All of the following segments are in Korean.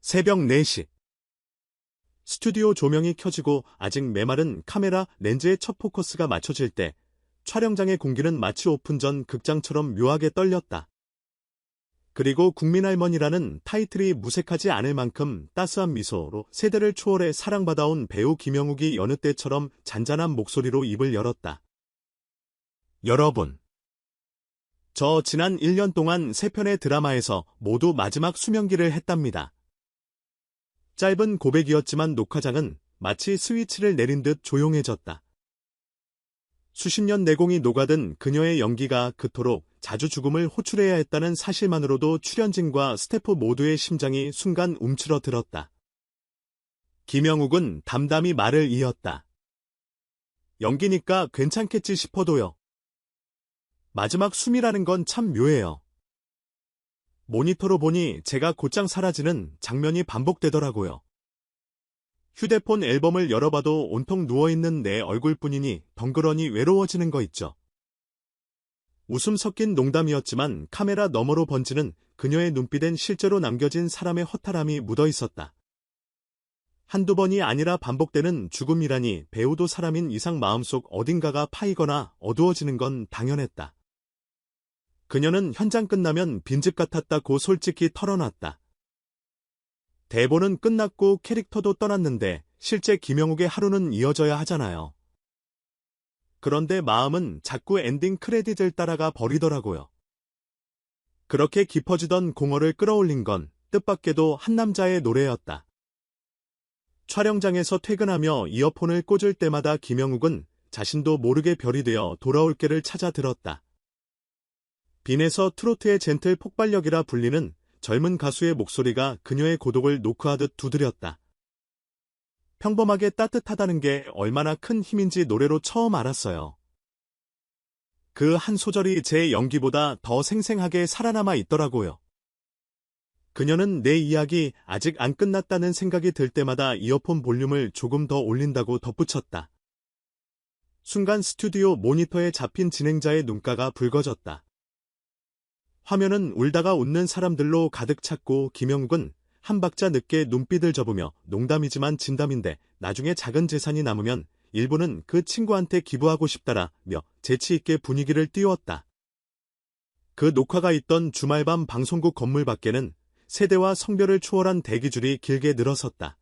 새벽 4시. 스튜디오 조명이 켜지고 아직 메마른 카메라 렌즈의 첫 포커스가 맞춰질 때 촬영장의 공기는 마치 오픈 전 극장처럼 묘하게 떨렸다. 그리고 국민할머니라는 타이틀이 무색하지 않을 만큼 따스한 미소로 세대를 초월해 사랑받아온 배우 김영욱이 여느 때처럼 잔잔한 목소리로 입을 열었다. 여러분, 저 지난 1년 동안 3편의 드라마에서 모두 마지막 수면기를 했답니다. 짧은 고백이었지만 녹화장은 마치 스위치를 내린 듯 조용해졌다. 수십 년 내공이 녹아든 그녀의 연기가 그토록 자주 죽음을 호출해야 했다는 사실만으로도 출연진과 스태프 모두의 심장이 순간 움츠러들었다. 김영욱은 담담히 말을 이었다. 연기니까 괜찮겠지 싶어도요. 마지막 숨이라는 건 참 묘해요. 모니터로 보니 제가 곧장 사라지는 장면이 반복되더라고요. 휴대폰 앨범을 열어봐도 온통 누워있는 내 얼굴뿐이니 덩그러니 외로워지는 거 있죠. 웃음 섞인 농담이었지만 카메라 너머로 번지는 그녀의 눈빛엔 실제로 남겨진 사람의 허탈함이 묻어있었다. 한두 번이 아니라 반복되는 죽음이라니 배우도 사람인 이상 마음속 어딘가가 파이거나 어두워지는 건 당연했다. 그녀는 현장 끝나면 빈집 같았다고 솔직히 털어놨다. 대본은 끝났고 캐릭터도 떠났는데 실제 김영욱의 하루는 이어져야 하잖아요. 그런데 마음은 자꾸 엔딩 크레딧을 따라가 버리더라고요. 그렇게 깊어지던 공허를 끌어올린 건 뜻밖에도 한 남자의 노래였다. 촬영장에서 퇴근하며 이어폰을 꽂을 때마다 김영욱은 자신도 모르게 별이 되어 돌아올 길을 찾아 들었다. 빈에서 트로트의 젠틀 폭발력이라 불리는 젊은 가수의 목소리가 그녀의 고독을 노크하듯 두드렸다. 평범하게 따뜻하다는 게 얼마나 큰 힘인지 노래로 처음 알았어요. 그 한 소절이 제 연기보다 더 생생하게 살아남아 있더라고요. 그녀는 내 이야기 아직 안 끝났다는 생각이 들 때마다 이어폰 볼륨을 조금 더 올린다고 덧붙였다. 순간 스튜디오 모니터에 잡힌 진행자의 눈가가 붉어졌다. 화면은 울다가 웃는 사람들로 가득 찼고 김영욱은 한 박자 늦게 눈빛을 접으며 농담이지만 진담인데 나중에 작은 재산이 남으면 일부는 그 친구한테 기부하고 싶다라며 재치있게 분위기를 띄웠다. 그 녹화가 있던 주말밤 방송국 건물 밖에는 세대와 성별을 초월한 대기줄이 길게 늘어섰다.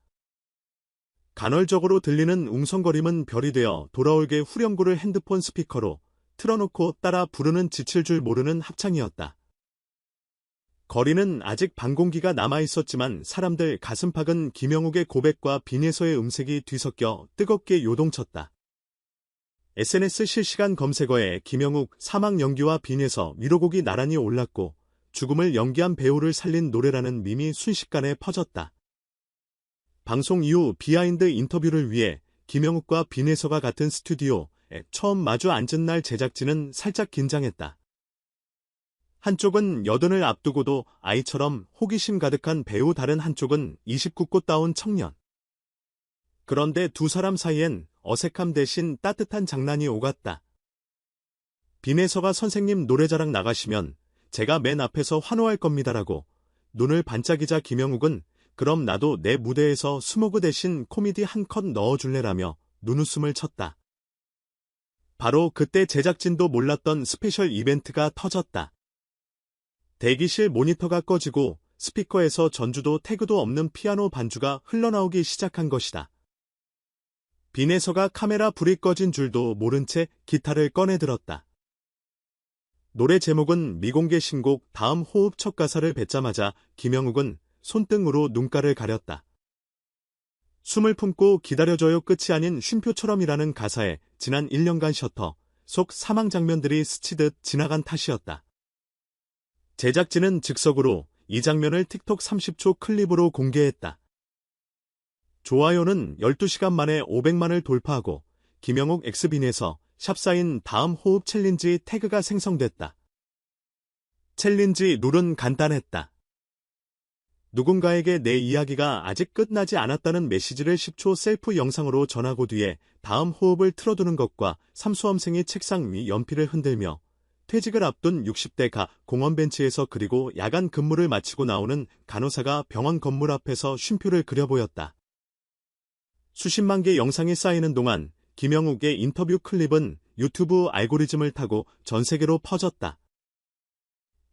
간헐적으로 들리는 웅성거림은 별이 되어 돌아올게 후렴구를 핸드폰 스피커로 틀어놓고 따라 부르는 지칠 줄 모르는 합창이었다. 거리는 아직 밤 공기가 남아있었지만 사람들 가슴팍은 김영욱의 고백과 빈에서의 음색이 뒤섞여 뜨겁게 요동쳤다. SNS 실시간 검색어에 김영욱 사막 연기와 빈에서 위로곡이 나란히 올랐고 죽음을 연기한 배우를 살린 노래라는 밈이 순식간에 퍼졌다. 방송 이후 비하인드 인터뷰를 위해 김영욱과 빈에서가 같은 스튜디오에 처음 마주 앉은 날 제작진은 살짝 긴장했다. 한쪽은 여든을 앞두고도 아이처럼 호기심 가득한 배우, 다른 한쪽은 29꽃다운 청년. 그런데 두 사람 사이엔 어색함 대신 따뜻한 장난이 오갔다. 빈에서가 선생님 노래자랑 나가시면 제가 맨 앞에서 환호할 겁니다라고 눈을 반짝이자 김영욱은 그럼 나도 내 무대에서 스모그 대신 코미디 한 컷 넣어줄래라며 눈웃음을 쳤다. 바로 그때 제작진도 몰랐던 스페셜 이벤트가 터졌다. 대기실 모니터가 꺼지고 스피커에서 전주도 태그도 없는 피아노 반주가 흘러나오기 시작한 것이다. 빈에서가 카메라 불이 꺼진 줄도 모른 채 기타를 꺼내들었다. 노래 제목은 미공개 신곡. 다음 호흡 첫 가사를 뱉자마자 김영욱은 손등으로 눈가를 가렸다. 숨을 품고 기다려줘요 끝이 아닌 쉼표처럼이라는 가사에 지난 1년간 셔터 속 사망 장면들이 스치듯 지나간 탓이었다. 제작진은 즉석으로 이 장면을 틱톡 30초 클립으로 공개했다. 좋아요는 12시간 만에 500만을 돌파하고 김영욱 엑스빈에서 샵사인 다음 호흡 챌린지 태그가 생성됐다. 챌린지 룰은 간단했다. 누군가에게 내 이야기가 아직 끝나지 않았다는 메시지를 10초 셀프 영상으로 전하고 뒤에 다음 호흡을 틀어두는 것과 삼수험생이 책상 위 연필을 흔들며 퇴직을 앞둔 60대가 공원 벤치에서 그리고 야간 근무를 마치고 나오는 간호사가 병원 건물 앞에서 쉼표를 그려 보였다. 수십만 개 영상이 쌓이는 동안 김영욱의 인터뷰 클립은 유튜브 알고리즘을 타고 전 세계로 퍼졌다.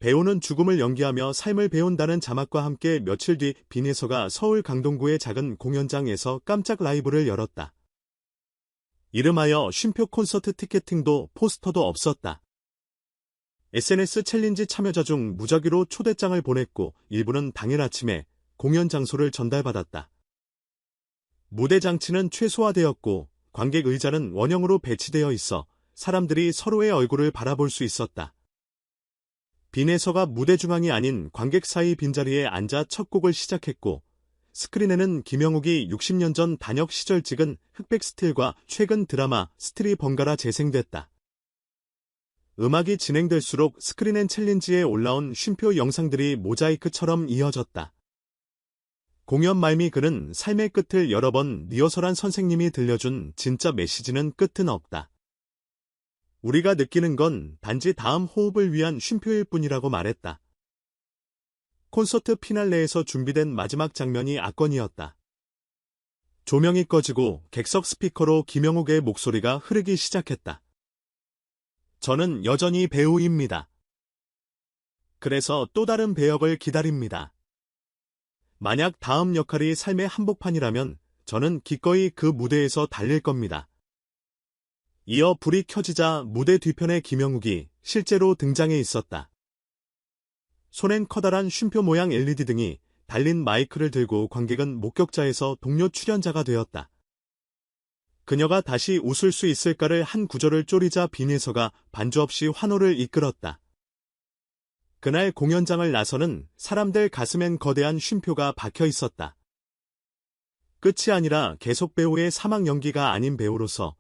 배우는 죽음을 연기하며 삶을 배운다는 자막과 함께 며칠 뒤 빈혜서가 서울 강동구의 작은 공연장에서 깜짝 라이브를 열었다. 이름하여 쉼표 콘서트 티켓팅도 포스터도 없었다. SNS 챌린지 참여자 중 무작위로 초대장을 보냈고 일부는 당일 아침에 공연 장소를 전달받았다. 무대 장치는 최소화되었고 관객 의자는 원형으로 배치되어 있어 사람들이 서로의 얼굴을 바라볼 수 있었다. 빈혜서가 무대 중앙이 아닌 관객 사이 빈자리에 앉아 첫 곡을 시작했고 스크린에는 김영욱이 60년 전 단역 시절 찍은 흑백 스틸과 최근 드라마 스틸이 번갈아 재생됐다. 음악이 진행될수록 스크린앤 챌린지에 올라온 쉼표 영상들이 모자이크처럼 이어졌다. 공연 말미 그는 삶의 끝을 여러 번 리허설한 선생님이 들려준 진짜 메시지는 끝은 없다. 우리가 느끼는 건 단지 다음 호흡을 위한 쉼표일 뿐이라고 말했다. 콘서트 피날레에서 준비된 마지막 장면이 압권이었다. 조명이 꺼지고 객석 스피커로 김영욱의 목소리가 흐르기 시작했다. 저는 여전히 배우입니다. 그래서 또 다른 배역을 기다립니다. 만약 다음 역할이 삶의 한복판이라면 저는 기꺼이 그 무대에서 달릴 겁니다. 이어 불이 켜지자 무대 뒤편에 김영욱이 실제로 등장해 있었다. 손엔 커다란 쉼표 모양 LED 등이 달린 마이크를 들고 관객은 목격자에서 동료 출연자가 되었다. 그녀가 다시 웃을 수 있을까를 한 구절을 쪼리자 빈혜서가 반주 없이 환호를 이끌었다. 그날 공연장을 나서는 사람들 가슴엔 거대한 쉼표가 박혀 있었다. 끝이 아니라 계속 배우의 사막 연기가 아닌 배우로서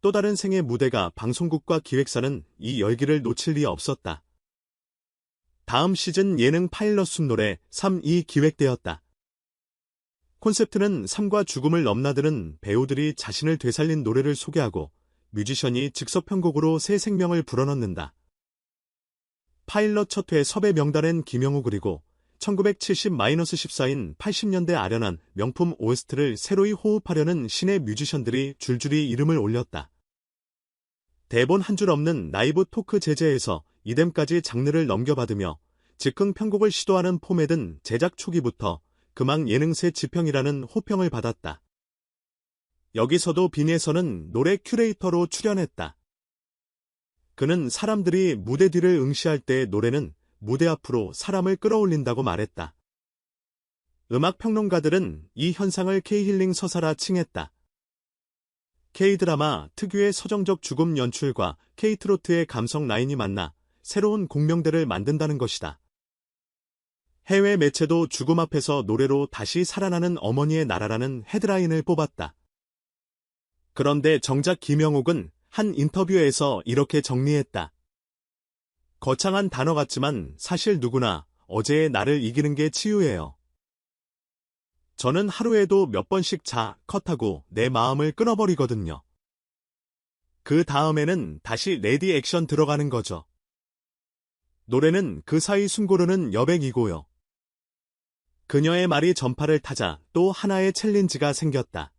또 다른 생의 무대가 방송국과 기획사는 이 열기를 놓칠 리 없었다. 다음 시즌 예능 파일럿 숨노래 3이 기획되었다. 콘셉트는 삶과 죽음을 넘나드는 배우들이 자신을 되살린 노래를 소개하고 뮤지션이 즉석 편곡으로 새 생명을 불어넣는다. 파일럿 첫 회 섭외 명단엔 김영욱 그리고 1970-14인 80년대 아련한 명품 OST를 새로이 호흡하려는 신의 뮤지션들이 줄줄이 이름을 올렸다. 대본 한 줄 없는 라이브 토크 제재에서 이뎀까지 장르를 넘겨받으며 즉흥 편곡을 시도하는 포맷은 제작 초기부터 금왕 예능새 지평이라는 호평을 받았다. 여기서도 빈혜서는 노래 큐레이터로 출연했다. 그는 사람들이 무대 뒤를 응시할 때 노래는 무대 앞으로 사람을 끌어올린다고 말했다. 음악 평론가들은 이 현상을 K힐링 서사라 칭했다. K드라마 특유의 서정적 죽음 연출과 K트로트의 감성 라인이 만나 새로운 공명대를 만든다는 것이다. 해외 매체도 죽음 앞에서 노래로 다시 살아나는 어머니의 나라라는 헤드라인을 뽑았다. 그런데 정작 김영욱은 한 인터뷰에서 이렇게 정리했다. 거창한 단어 같지만 사실 누구나 어제의 나를 이기는 게 치유예요. 저는 하루에도 몇 번씩 컷하고 내 마음을 끊어버리거든요. 그 다음에는 다시 레디 액션 들어가는 거죠. 노래는 그 사이 숨고르는 여백이고요. 그녀의 말이 전파를 타자 또 하나의 챌린지가 생겼다.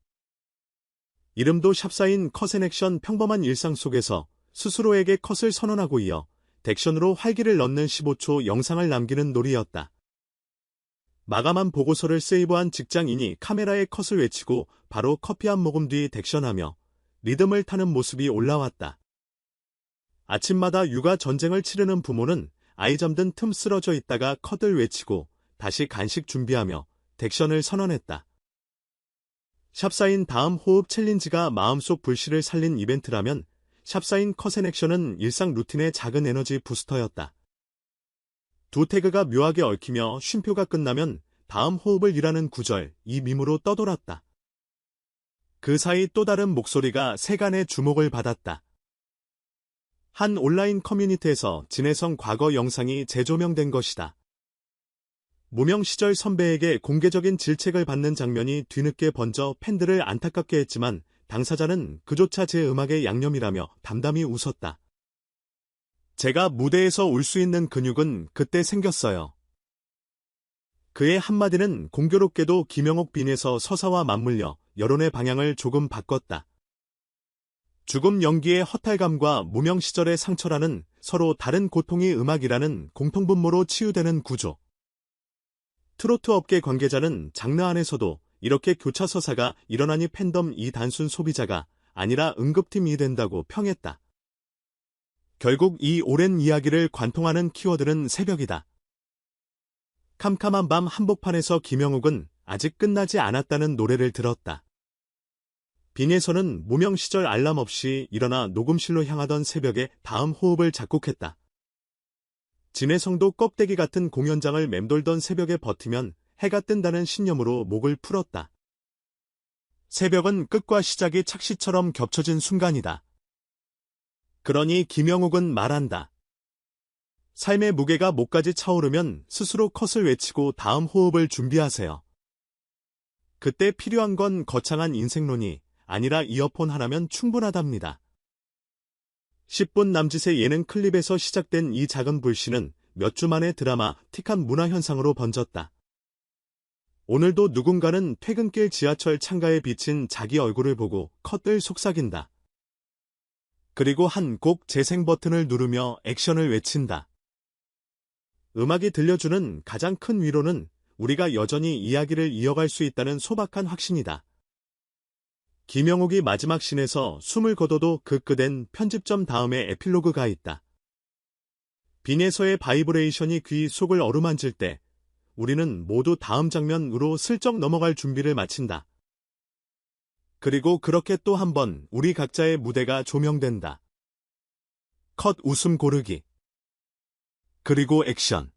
이름도 샵사인 컷앤액션 평범한 일상 속에서 스스로에게 컷을 선언하고 이어 덱션으로 활기를 넣는 15초 영상을 남기는 놀이였다. 마감한 보고서를 세이브한 직장인이 카메라에 컷을 외치고 바로 커피 한 모금 뒤 덱션하며 리듬을 타는 모습이 올라왔다. 아침마다 육아 전쟁을 치르는 부모는 아이 잠든 틈 쓰러져 있다가 컷을 외치고 다시 간식 준비하며 덱션을 선언했다. 샵사인 다음 호흡 챌린지가 마음속 불씨를 살린 이벤트라면 샵사인 컷앤액션은 일상 루틴의 작은 에너지 부스터였다. 두 태그가 묘하게 얽히며 쉼표가 끝나면 다음 호흡을 이라는 구절, 이 밈으로 떠돌았다. 그 사이 또 다른 목소리가 세간의 주목을 받았다. 한 온라인 커뮤니티에서 진혜성 과거 영상이 재조명된 것이다. 무명 시절 선배에게 공개적인 질책을 받는 장면이 뒤늦게 번져 팬들을 안타깝게 했지만 당사자는 그조차 제 음악의 양념이라며 담담히 웃었다. 제가 무대에서 울 수 있는 근육은 그때 생겼어요. 그의 한마디는 공교롭게도 김영옥 빈에서 서사와 맞물려 여론의 방향을 조금 바꿨다. 죽음 연기의 허탈감과 무명 시절의 상처라는 서로 다른 고통이 음악이라는 공통분모로 치유되는 구조. 트로트 업계 관계자는 장르 안에서도 이렇게 교차 서사가 일어나니 팬덤이 단순 소비자가 아니라 응급팀이 된다고 평했다. 결국 이 오랜 이야기를 관통하는 키워드는 새벽이다. 캄캄한 밤 한복판에서 김영욱은 아직 끝나지 않았다는 노래를 들었다. 빈에서는 무명 시절 알람 없이 일어나 녹음실로 향하던 새벽에 다음 호흡을 작곡했다. 진해성도 껍데기 같은 공연장을 맴돌던 새벽에 버티면 해가 뜬다는 신념으로 목을 풀었다. 새벽은 끝과 시작이 착시처럼 겹쳐진 순간이다. 그러니 김영욱은 말한다. 삶의 무게가 목까지 차오르면 스스로 컷을 외치고 다음 호흡을 준비하세요. 그때 필요한 건 거창한 인생론이 아니라 이어폰 하나면 충분하답니다. 10분 남짓의 예능 클립에서 시작된 이 작은 불씨는 몇 주 만에 드라마 틱한 문화현상으로 번졌다. 오늘도 누군가는 퇴근길 지하철 창가에 비친 자기 얼굴을 보고 컷을 속삭인다. 그리고 한 곡 재생 버튼을 누르며 액션을 외친다. 음악이 들려주는 가장 큰 위로는 우리가 여전히 이야기를 이어갈 수 있다는 소박한 확신이다. 김영욱이 마지막 씬에서 숨을 거둬도 그 끝엔 편집점 다음에 에필로그가 있다. 빈에서의 바이브레이션이 귀 속을 어루만질 때 우리는 모두 다음 장면으로 슬쩍 넘어갈 준비를 마친다. 그리고 그렇게 또 한 번 우리 각자의 무대가 조명된다. 컷 웃음 고르기. 그리고 액션.